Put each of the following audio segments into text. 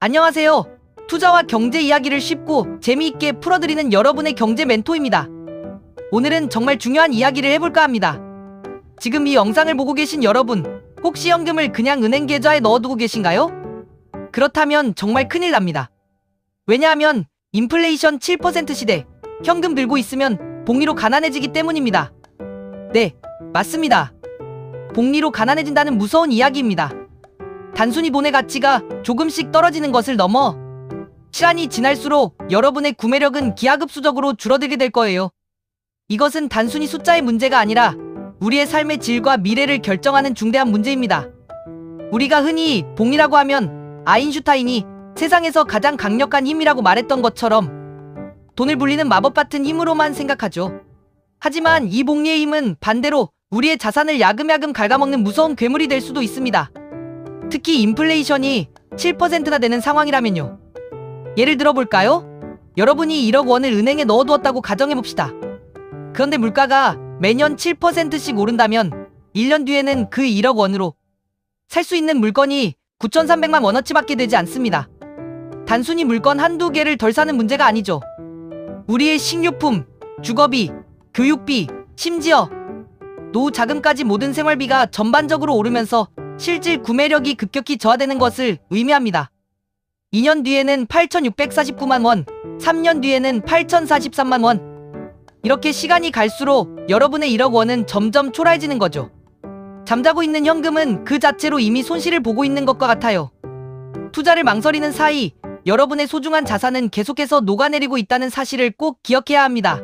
안녕하세요. 투자와 경제 이야기를 쉽고 재미있게 풀어드리는 여러분의 경제 멘토입니다. 오늘은 정말 중요한 이야기를 해볼까 합니다. 지금 이 영상을 보고 계신 여러분, 혹시 현금을 그냥 은행 계좌에 넣어두고 계신가요? 그렇다면 정말 큰일 납니다. 왜냐하면 인플레이션 7% 시대, 현금 들고 있으면 복리로 가난해지기 때문입니다. 네, 맞습니다. 복리로 가난해진다는 무서운 이야기입니다. 단순히 돈의 가치가 조금씩 떨어지는 것을 넘어 시간이 지날수록 여러분의 구매력은 기하급수적으로 줄어들게 될 거예요. 이것은 단순히 숫자의 문제가 아니라 우리의 삶의 질과 미래를 결정하는 중대한 문제입니다. 우리가 흔히 복리라고 하면 아인슈타인이 세상에서 가장 강력한 힘이라고 말했던 것처럼 돈을 불리는 마법 같은 힘으로만 생각하죠. 하지만 이 복리의 힘은 반대로 우리의 자산을 야금야금 갉아먹는 무서운 괴물이 될 수도 있습니다. 특히 인플레이션이 7%나 되는 상황이라면요. 예를 들어볼까요? 여러분이 1억 원을 은행에 넣어두었다고 가정해봅시다. 그런데 물가가 매년 7%씩 오른다면 1년 뒤에는 그 1억 원으로 살 수 있는 물건이 9,300만 원어치밖에 되지 않습니다. 단순히 물건 한두 개를 덜 사는 문제가 아니죠. 우리의 식료품, 주거비, 교육비, 심지어 노후 자금까지 모든 생활비가 전반적으로 오르면서 실질 구매력이 급격히 저하되는 것을 의미합니다. 2년 뒤에는 8,649만 원, 3년 뒤에는 8,043만 원. 이렇게 시간이 갈수록 여러분의 1억 원은 점점 초라해지는 거죠. 잠자고 있는 현금은 그 자체로 이미 손실을 보고 있는 것과 같아요. 투자를 망설이는 사이 여러분의 소중한 자산은 계속해서 녹아내리고 있다는 사실을 꼭 기억해야 합니다.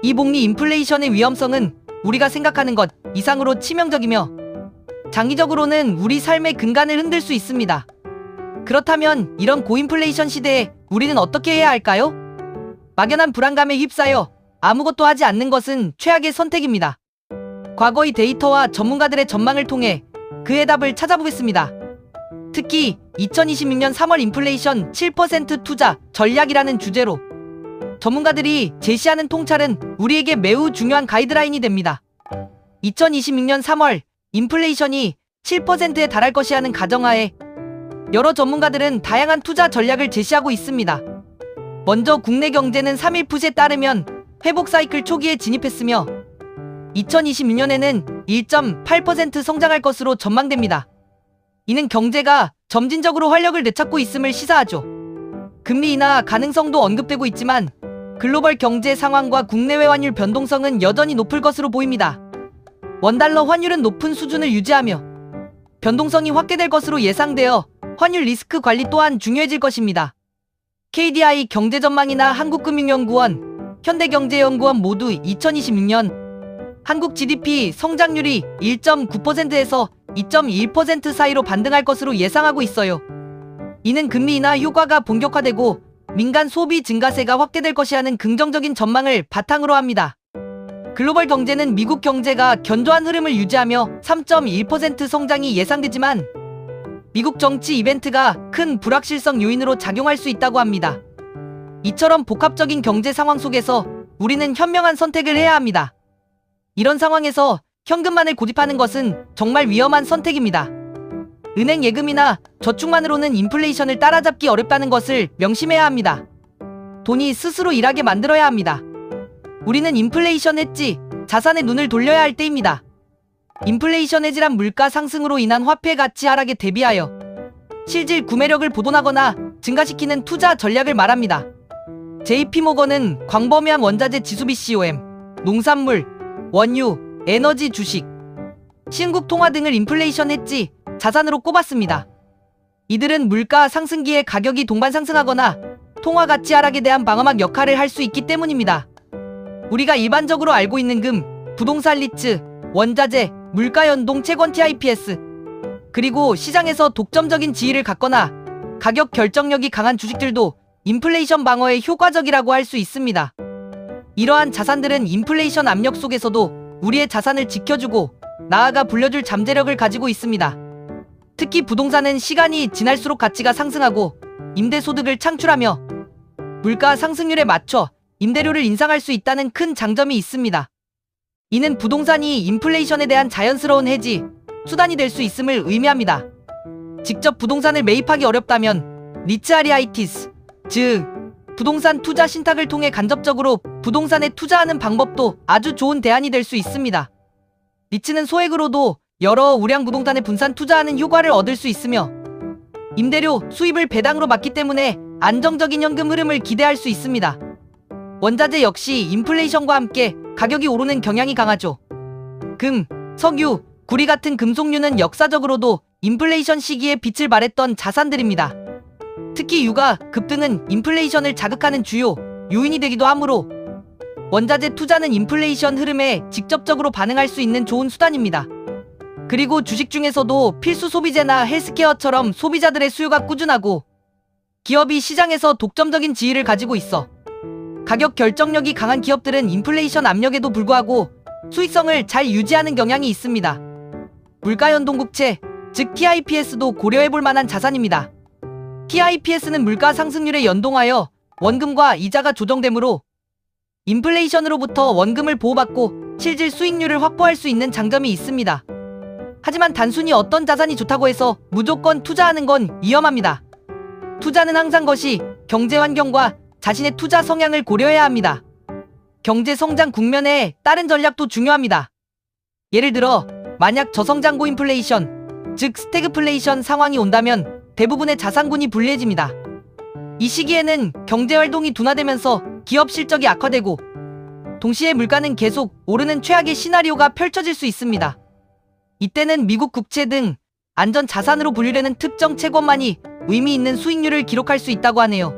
이 복리 인플레이션의 위험성은 우리가 생각하는 것 이상으로 치명적이며 장기적으로는 우리 삶의 근간을 흔들 수 있습니다. 그렇다면 이런 고인플레이션 시대에 우리는 어떻게 해야 할까요? 막연한 불안감에 휩싸여 아무것도 하지 않는 것은 최악의 선택입니다. 과거의 데이터와 전문가들의 전망을 통해 그 해답을 찾아보겠습니다. 특히 2026년 3월 인플레이션 7% 투자 전략이라는 주제로 전문가들이 제시하는 통찰은 우리에게 매우 중요한 가이드라인이 됩니다. 2026년 3월 인플레이션이 7%에 달할 것이라는 가정하에 여러 전문가들은 다양한 투자 전략을 제시하고 있습니다. 먼저 국내 경제는 3.1%에 따르면 회복 사이클 초기에 진입했으며 2026년에는 1.8% 성장할 것으로 전망됩니다. 이는 경제가 점진적으로 활력을 되찾고 있음을 시사하죠. 금리 인하 가능성도 언급되고 있지만 글로벌 경제 상황과 국내외 환율 변동성은 여전히 높을 것으로 보입니다. 원달러 환율은 높은 수준을 유지하며 변동성이 확대될 것으로 예상되어 환율 리스크 관리 또한 중요해질 것입니다. KDI 경제전망이나 한국금융연구원, 현대경제연구원 모두 2026년 한국 GDP 성장률이 1.9%에서 2.1% 사이로 반등할 것으로 예상하고 있어요. 이는 금리 인하 효과가 본격화되고 민간 소비 증가세가 확대될 것이라는 긍정적인 전망을 바탕으로 합니다. 글로벌 경제는 미국 경제가 견조한 흐름을 유지하며 3.1% 성장이 예상되지만 미국 정치 이벤트가 큰 불확실성 요인으로 작용할 수 있다고 합니다. 이처럼 복합적인 경제 상황 속에서 우리는 현명한 선택을 해야 합니다. 이런 상황에서 현금만을 고집하는 것은 정말 위험한 선택입니다. 은행 예금이나 저축만으로는 인플레이션을 따라잡기 어렵다는 것을 명심해야 합니다. 돈이 스스로 일하게 만들어야 합니다. 우리는 인플레이션 해지, 자산의 눈을 돌려야 할 때입니다. 인플레이션 해지란 물가 상승으로 인한 화폐 가치 하락에 대비하여 실질 구매력을 보존하거나 증가시키는 투자 전략을 말합니다. JP모건은 광범위한 원자재 지수 BCOM, 농산물, 원유, 에너지 주식, 신국 통화 등을 인플레이션 해지, 자산으로 꼽았습니다. 이들은 물가 상승기에 가격이 동반 상승하거나 통화 가치 하락에 대한 방어막 역할을 할 수 있기 때문입니다. 우리가 일반적으로 알고 있는 금, 부동산 리츠, 원자재, 물가 연동 채권 TIPS, 그리고 시장에서 독점적인 지위를 갖거나 가격 결정력이 강한 주식들도 인플레이션 방어에 효과적이라고 할 수 있습니다. 이러한 자산들은 인플레이션 압력 속에서도 우리의 자산을 지켜주고 나아가 불려줄 잠재력을 가지고 있습니다. 특히 부동산은 시간이 지날수록 가치가 상승하고 임대소득을 창출하며 물가 상승률에 맞춰 임대료를 인상할 수 있다는 큰 장점이 있습니다. 이는 부동산이 인플레이션에 대한 자연스러운 해지, 수단이 될 수 있음을 의미합니다. 직접 부동산을 매입하기 어렵다면 리츠아리아이티스, 즉 부동산 투자 신탁을 통해 간접적으로 부동산에 투자하는 방법도 아주 좋은 대안이 될 수 있습니다. 리츠는 소액으로도 여러 우량 부동산에 분산 투자하는 효과를 얻을 수 있으며 임대료 수입을 배당으로 받기 때문에 안정적인 현금 흐름을 기대할 수 있습니다. 원자재 역시 인플레이션과 함께 가격이 오르는 경향이 강하죠. 금, 석유, 구리 같은 금속류는 역사적으로도 인플레이션 시기에 빛을 발했던 자산들입니다. 특히 유가, 급등은 인플레이션을 자극하는 주요 요인이 되기도 하므로 원자재 투자는 인플레이션 흐름에 직접적으로 반응할 수 있는 좋은 수단입니다. 그리고 주식 중에서도 필수 소비재나 헬스케어처럼 소비자들의 수요가 꾸준하고 기업이 시장에서 독점적인 지위를 가지고 있어 가격 결정력이 강한 기업들은 인플레이션 압력에도 불구하고 수익성을 잘 유지하는 경향이 있습니다. 물가연동국채, 즉 TIPS도 고려해볼 만한 자산입니다. TIPS는 물가 상승률에 연동하여 원금과 이자가 조정되므로 인플레이션으로부터 원금을 보호받고 실질 수익률을 확보할 수 있는 장점이 있습니다. 하지만 단순히 어떤 자산이 좋다고 해서 무조건 투자하는 건 위험합니다. 투자는 항상 것이 경제 환경과 자신의 투자 성향을 고려해야 합니다. 경제 성장 국면에 따른 전략도 중요합니다. 예를 들어 만약 저성장 고인플레이션, 즉 스태그플레이션 상황이 온다면 대부분의 자산군이 불리해집니다. 이 시기에는 경제활동이 둔화되면서 기업 실적이 악화되고 동시에 물가는 계속 오르는 최악의 시나리오가 펼쳐질 수 있습니다. 이때는 미국 국채 등 안전자산으로 분류되는 특정 채권만이 의미 있는 수익률을 기록할 수 있다고 하네요.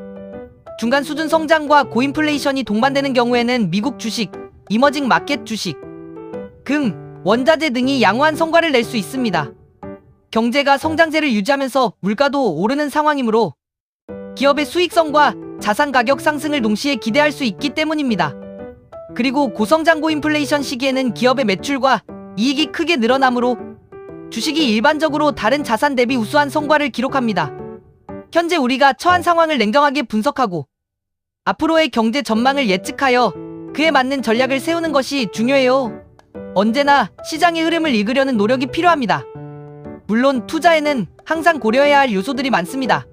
중간 수준 성장과 고인플레이션이 동반되는 경우에는 미국 주식, 이머징 마켓 주식, 금, 원자재 등이 양호한 성과를 낼 수 있습니다. 경제가 성장세를 유지하면서 물가도 오르는 상황이므로 기업의 수익성과 자산 가격 상승을 동시에 기대할 수 있기 때문입니다. 그리고 고성장 고인플레이션 시기에는 기업의 매출과 이익이 크게 늘어나므로 주식이 일반적으로 다른 자산 대비 우수한 성과를 기록합니다. 현재 우리가 처한 상황을 냉정하게 분석하고 앞으로의 경제 전망을 예측하여 그에 맞는 전략을 세우는 것이 중요해요. 언제나 시장의 흐름을 읽으려는 노력이 필요합니다. 물론 투자에는 항상 고려해야 할 요소들이 많습니다.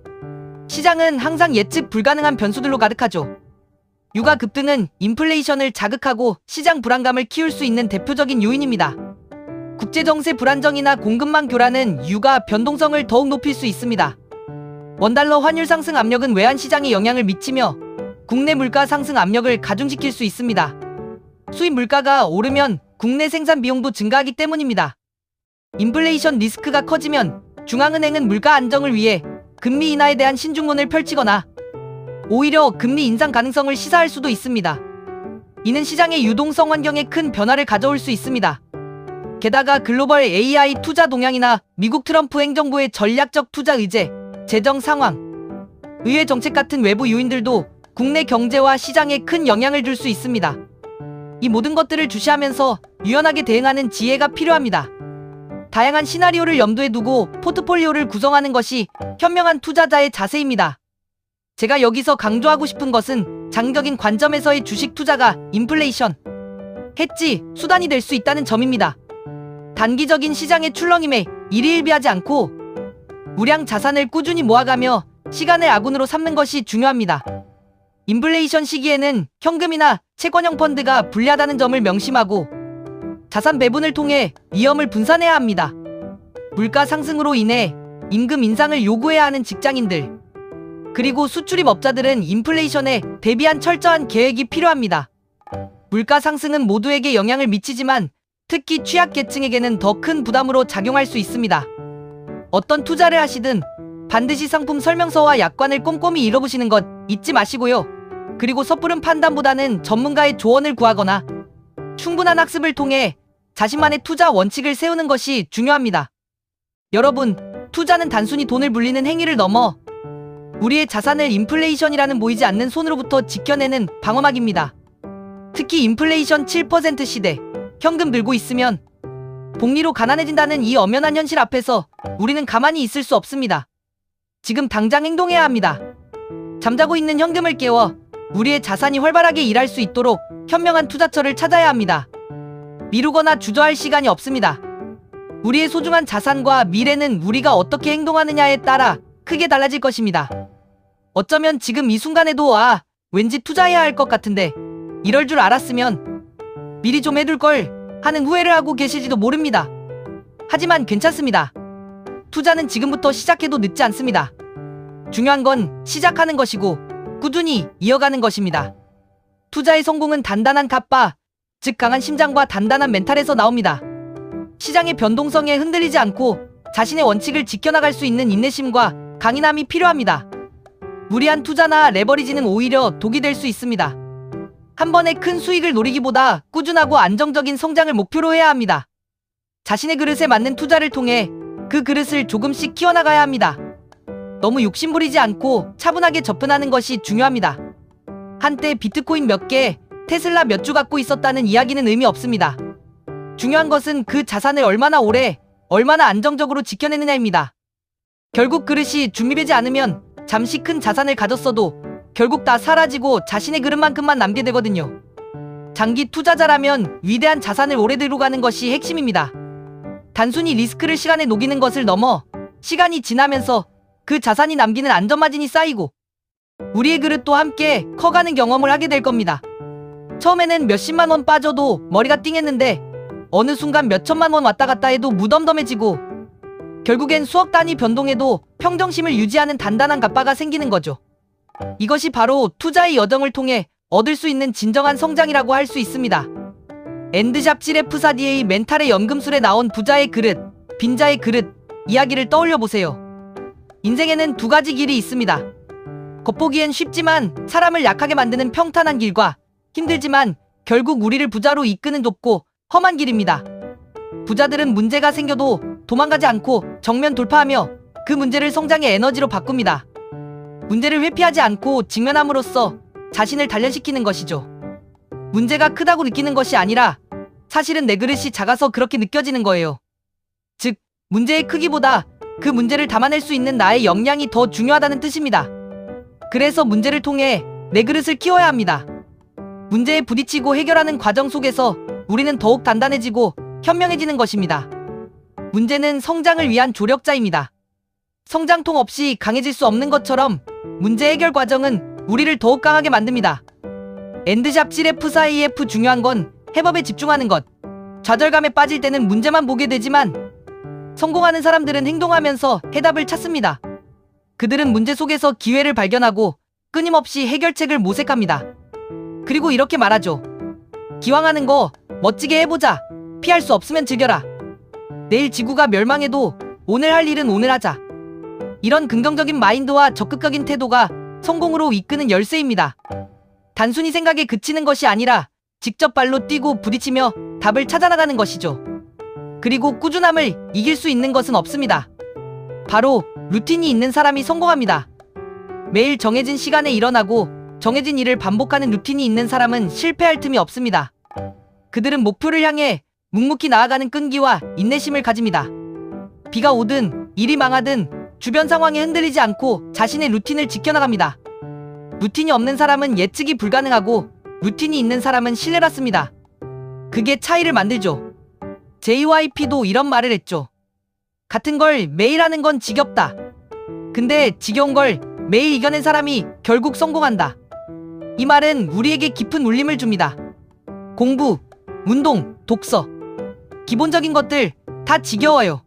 시장은 항상 예측 불가능한 변수들로 가득하죠. 유가 급등은 인플레이션을 자극하고 시장 불안감을 키울 수 있는 대표적인 요인입니다. 국제정세 불안정이나 공급망 교란은 유가 변동성을 더욱 높일 수 있습니다. 원달러 환율 상승 압력은 외환시장에 영향을 미치며 국내 물가 상승 압력을 가중시킬 수 있습니다. 수입 물가가 오르면 국내 생산 비용도 증가하기 때문입니다. 인플레이션 리스크가 커지면 중앙은행은 물가 안정을 위해 금리 인하에 대한 신중론을 펼치거나 오히려 금리 인상 가능성을 시사할 수도 있습니다. 이는 시장의 유동성 환경에 큰 변화를 가져올 수 있습니다. 게다가 글로벌 AI 투자 동향이나 미국 트럼프 행정부의 전략적 투자 의제, 재정 상황, 의회 정책 같은 외부 요인들도 국내 경제와 시장에 큰 영향을 줄 수 있습니다. 이 모든 것들을 주시하면서 유연하게 대응하는 지혜가 필요합니다. 다양한 시나리오를 염두에 두고 포트폴리오를 구성하는 것이 현명한 투자자의 자세입니다. 제가 여기서 강조하고 싶은 것은 장기적인 관점에서의 주식 투자가 인플레이션 해지 수단이 될 수 있다는 점입니다. 단기적인 시장의 출렁임에 일희일비하지 않고 우량 자산을 꾸준히 모아가며 시간을 아군으로 삼는 것이 중요합니다. 인플레이션 시기에는 현금이나 채권형 펀드가 불리하다는 점을 명심하고 자산 배분을 통해 위험을 분산해야 합니다. 물가 상승으로 인해 임금 인상을 요구해야 하는 직장인들, 그리고 수출입업자들은 인플레이션에 대비한 철저한 계획이 필요합니다. 물가 상승은 모두에게 영향을 미치지만 특히 취약계층에게는 더 큰 부담으로 작용할 수 있습니다. 어떤 투자를 하시든 반드시 상품 설명서와 약관을 꼼꼼히 읽어보시는 것 잊지 마시고요. 그리고 섣부른 판단보다는 전문가의 조언을 구하거나 충분한 학습을 통해 자신만의 투자 원칙을 세우는 것이 중요합니다. 여러분, 투자는 단순히 돈을 불리는 행위를 넘어 우리의 자산을 인플레이션이라는 보이지 않는 손으로부터 지켜내는 방어막입니다. 특히 인플레이션 7% 시대, 현금 들고 있으면 복리로 가난해진다는 이 엄연한 현실 앞에서 우리는 가만히 있을 수 없습니다. 지금 당장 행동해야 합니다. 잠자고 있는 현금을 깨워 우리의 자산이 활발하게 일할 수 있도록 현명한 투자처를 찾아야 합니다. 미루거나 주저할 시간이 없습니다. 우리의 소중한 자산과 미래는 우리가 어떻게 행동하느냐에 따라 크게 달라질 것입니다. 어쩌면 지금 이 순간에도 왠지 투자해야 할 것 같은데 이럴 줄 알았으면 미리 좀 해둘 걸 하는 후회를 하고 계실지도 모릅니다. 하지만 괜찮습니다. 투자는 지금부터 시작해도 늦지 않습니다. 중요한 건 시작하는 것이고 꾸준히 이어가는 것입니다. 투자의 성공은 단단한 갑바, 즉 강한 심장과 단단한 멘탈에서 나옵니다. 시장의 변동성에 흔들리지 않고 자신의 원칙을 지켜나갈 수 있는 인내심과 강인함이 필요합니다. 무리한 투자나 레버리지는 오히려 독이 될 수 있습니다. 한 번에 큰 수익을 노리기보다 꾸준하고 안정적인 성장을 목표로 해야 합니다. 자신의 그릇에 맞는 투자를 통해 그 그릇을 조금씩 키워나가야 합니다. 너무 욕심부리지 않고 차분하게 접근하는 것이 중요합니다. 한때 비트코인 몇 개, 테슬라 몇 주 갖고 있었다는 이야기는 의미 없습니다. 중요한 것은 그 자산을 얼마나 오래, 얼마나 안정적으로 지켜내느냐입니다. 결국 그릇이 준비되지 않으면 잠시 큰 자산을 가졌어도 결국 다 사라지고 자신의 그릇만큼만 남게 되거든요. 장기 투자자라면 위대한 자산을 오래 들고 가는 것이 핵심입니다. 단순히 리스크를 시간에 녹이는 것을 넘어 시간이 지나면서 그 자산이 남기는 안전마진이 쌓이고 우리의 그릇도 함께 커가는 경험을 하게 될 겁니다. 처음에는 몇십만 원 빠져도 머리가 띵했는데 어느 순간 몇천만 원 왔다 갔다 해도 무덤덤해지고 결국엔 수억 단위 변동에도 평정심을 유지하는 단단한 갑바가 생기는 거죠. 이것이 바로 투자의 여정을 통해 얻을 수 있는 진정한 성장이라고 할 수 있습니다. 엔드샵 GF사디의 멘탈의 연금술에 나온 부자의 그릇, 빈자의 그릇 이야기를 떠올려 보세요. 인생에는 두 가지 길이 있습니다. 겉보기엔 쉽지만 사람을 약하게 만드는 평탄한 길과 힘들지만 결국 우리를 부자로 이끄는 좁고 험한 길입니다. 부자들은 문제가 생겨도 도망가지 않고 정면 돌파하며 그 문제를 성장의 에너지로 바꿉니다. 문제를 회피하지 않고 직면함으로써 자신을 단련시키는 것이죠. 문제가 크다고 느끼는 것이 아니라 사실은 내 그릇이 작아서 그렇게 느껴지는 거예요. 즉, 문제의 크기보다 그 문제를 담아낼 수 있는 나의 역량이 더 중요하다는 뜻입니다. 그래서 문제를 통해 내 그릇을 키워야 합니다. 문제에 부딪히고 해결하는 과정 속에서 우리는 더욱 단단해지고 현명해지는 것입니다. 문제는 성장을 위한 조력자입니다. 성장통 없이 강해질 수 없는 것처럼 문제 해결 과정은 우리를 더욱 강하게 만듭니다. 엔드샵 GF사이F 중요한 건 해법에 집중하는 것. 좌절감에 빠질 때는 문제만 보게 되지만 성공하는 사람들은 행동하면서 해답을 찾습니다. 그들은 문제 속에서 기회를 발견하고 끊임없이 해결책을 모색합니다. 그리고 이렇게 말하죠. 기왕 하는 거 멋지게 해보자. 피할 수 없으면 즐겨라. 내일 지구가 멸망해도 오늘 할 일은 오늘 하자. 이런 긍정적인 마인드와 적극적인 태도가 성공으로 이끄는 열쇠입니다. 단순히 생각에 그치는 것이 아니라 직접 발로 뛰고 부딪히며 답을 찾아나가는 것이죠. 그리고 꾸준함을 이길 수 있는 것은 없습니다. 바로 루틴이 있는 사람이 성공합니다. 매일 정해진 시간에 일어나고 정해진 일을 반복하는 루틴이 있는 사람은 실패할 틈이 없습니다. 그들은 목표를 향해 묵묵히 나아가는 끈기와 인내심을 가집니다. 비가 오든 일이 망하든 주변 상황에 흔들리지 않고 자신의 루틴을 지켜나갑니다. 루틴이 없는 사람은 예측이 불가능하고 루틴이 있는 사람은 신뢰받습니다. 그게 차이를 만들죠. JYP도 이런 말을 했죠. 같은 걸 매일 하는 건 지겹다. 근데 지겨운 걸 매일 이겨낸 사람이 결국 성공한다. 이 말은 우리에게 깊은 울림을 줍니다. 공부, 운동, 독서. 기본적인 것들 다 지겨워요.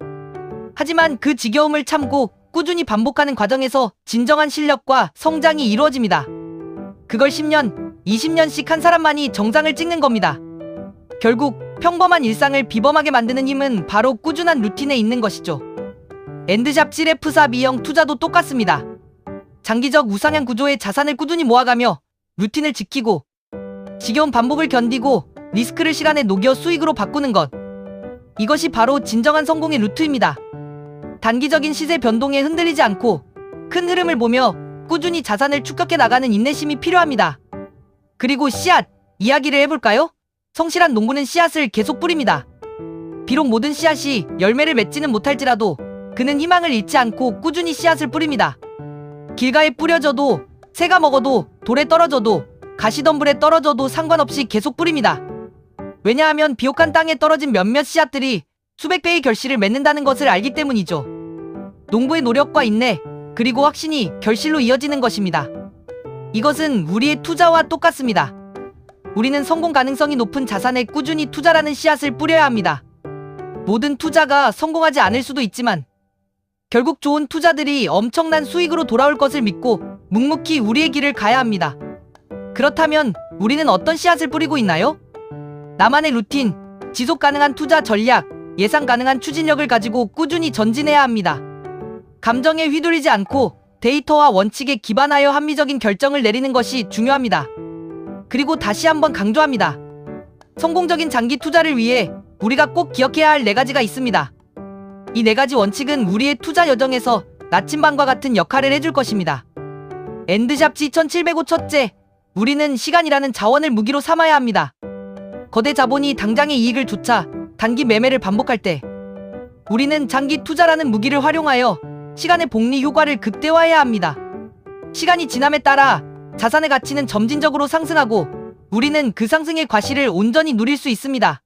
하지만 그 지겨움을 참고 꾸준히 반복하는 과정에서 진정한 실력과 성장이 이루어집니다. 그걸 10년, 20년씩 한 사람만이 정상을 찍는 겁니다. 결국 평범한 일상을 비범하게 만드는 힘은 바로 꾸준한 루틴에 있는 것이죠. 엔드샵 GF사 B형 투자도 똑같습니다. 장기적 우상향 구조의 자산을 꾸준히 모아가며 루틴을 지키고 지겨운 반복을 견디고 리스크를 시간에 녹여 수익으로 바꾸는 것. 이것이 바로 진정한 성공의 루트입니다. 단기적인 시세 변동에 흔들리지 않고 큰 흐름을 보며 꾸준히 자산을 축적해 나가는 인내심이 필요합니다. 그리고 씨앗 이야기를 해볼까요? 성실한 농부는 씨앗을 계속 뿌립니다. 비록 모든 씨앗이 열매를 맺지는 못할지라도 그는 희망을 잃지 않고 꾸준히 씨앗을 뿌립니다. 길가에 뿌려져도 새가 먹어도 돌에 떨어져도 가시덤불에 떨어져도 상관없이 계속 뿌립니다. 왜냐하면 비옥한 땅에 떨어진 몇몇 씨앗들이 수백 배의 결실을 맺는다는 것을 알기 때문이죠. 농부의 노력과 인내, 그리고 확신이 결실로 이어지는 것입니다. 이것은 우리의 투자와 똑같습니다. 우리는 성공 가능성이 높은 자산에 꾸준히 투자라는 씨앗을 뿌려야 합니다. 모든 투자가 성공하지 않을 수도 있지만 결국 좋은 투자들이 엄청난 수익으로 돌아올 것을 믿고 묵묵히 우리의 길을 가야 합니다. 그렇다면 우리는 어떤 씨앗을 뿌리고 있나요? 나만의 루틴, 지속 가능한 투자 전략, 예상 가능한 추진력을 가지고 꾸준히 전진해야 합니다. 감정에 휘둘리지 않고 데이터와 원칙에 기반하여 합리적인 결정을 내리는 것이 중요합니다. 그리고 다시 한번 강조합니다. 성공적인 장기 투자를 위해 우리가 꼭 기억해야 할 4가지가 있습니다. 이 4가지 원칙은 우리의 투자 여정에서 나침반과 같은 역할을 해줄 것입니다. 엔드샵 G1705 첫째, 우리는 시간이라는 자원을 무기로 삼아야 합니다. 거대 자본이 당장의 이익을 쫓아 단기 매매를 반복할 때 우리는 장기 투자라는 무기를 활용하여 시간의 복리 효과를 극대화해야 합니다. 시간이 지남에 따라 자산의 가치는 점진적으로 상승하고 우리는 그 상승의 과실을 온전히 누릴 수 있습니다.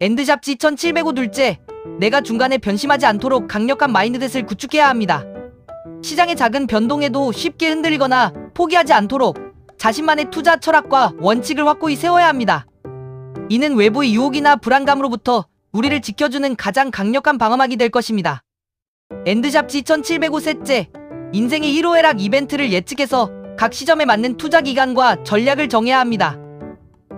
엔드샵 G1705 둘째, 내가 중간에 변심하지 않도록 강력한 마인드셋을 구축해야 합니다. 시장의 작은 변동에도 쉽게 흔들리거나 포기하지 않도록 자신만의 투자 철학과 원칙을 확고히 세워야 합니다. 이는 외부의 유혹이나 불안감으로부터 우리를 지켜주는 가장 강력한 방어막이 될 것입니다. 엔드샵 G1705 셋째, 인생의 희로애락 이벤트를 예측해서 각 시점에 맞는 투자 기간과 전략을 정해야 합니다.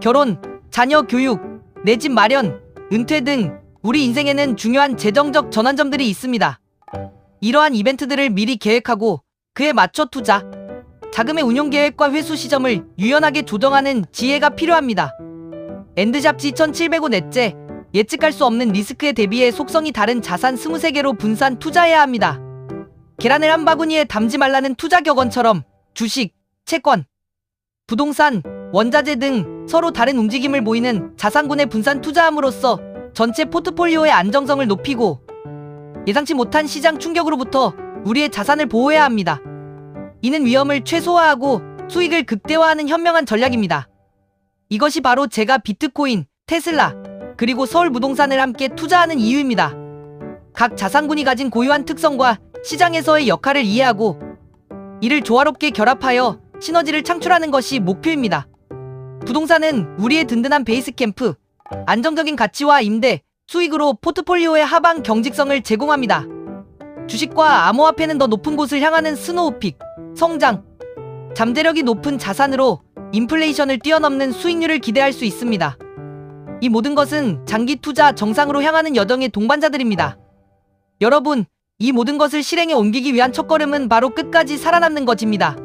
결혼, 자녀 교육, 내 집 마련, 은퇴 등 우리 인생에는 중요한 재정적 전환점들이 있습니다. 이러한 이벤트들을 미리 계획하고 그에 맞춰 투자, 자금의 운용 계획과 회수 시점을 유연하게 조정하는 지혜가 필요합니다. 엔드샵 G1705 넷째, 예측할 수 없는 리스크에 대비해 속성이 다른 자산 23개로 분산 투자해야 합니다. 계란을 한 바구니에 담지 말라는 투자 격언처럼 주식, 채권, 부동산, 원자재 등 서로 다른 움직임을 보이는 자산군에 분산 투자함으로써 전체 포트폴리오의 안정성을 높이고 예상치 못한 시장 충격으로부터 우리의 자산을 보호해야 합니다. 이는 위험을 최소화하고 수익을 극대화하는 현명한 전략입니다. 이것이 바로 제가 비트코인, 테슬라, 그리고 서울부동산을 함께 투자하는 이유입니다. 각 자산군이 가진 고유한 특성과 시장에서의 역할을 이해하고 이를 조화롭게 결합하여 시너지를 창출하는 것이 목표입니다. 부동산은 우리의 든든한 베이스 캠프, 안정적인 가치와 임대, 수익으로 포트폴리오의 하방 경직성을 제공합니다. 주식과 암호화폐는 더 높은 곳을 향하는 스노우픽, 성장, 잠재력이 높은 자산으로 인플레이션을 뛰어넘는 수익률을 기대할 수 있습니다. 이 모든 것은 장기 투자 정상으로 향하는 여정의 동반자들입니다. 여러분, 이 모든 것을 실행에 옮기기 위한 첫걸음은 바로 끝까지 살아남는 것입니다.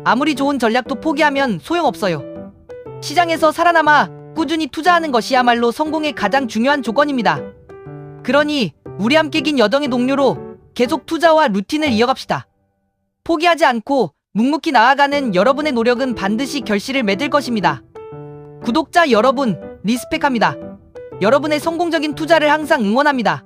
아무리 좋은 전략도 포기하면 소용없어요. 시장에서 살아남아 꾸준히 투자하는 것이야말로 성공의 가장 중요한 조건입니다. 그러니 우리 함께 긴 여정의 동료로 계속 투자와 루틴을 이어갑시다. 포기하지 않고 묵묵히 나아가는 여러분의 노력은 반드시 결실을 맺을 것입니다. 구독자 여러분, 리스펙합니다. 여러분의 성공적인 투자를 항상 응원합니다.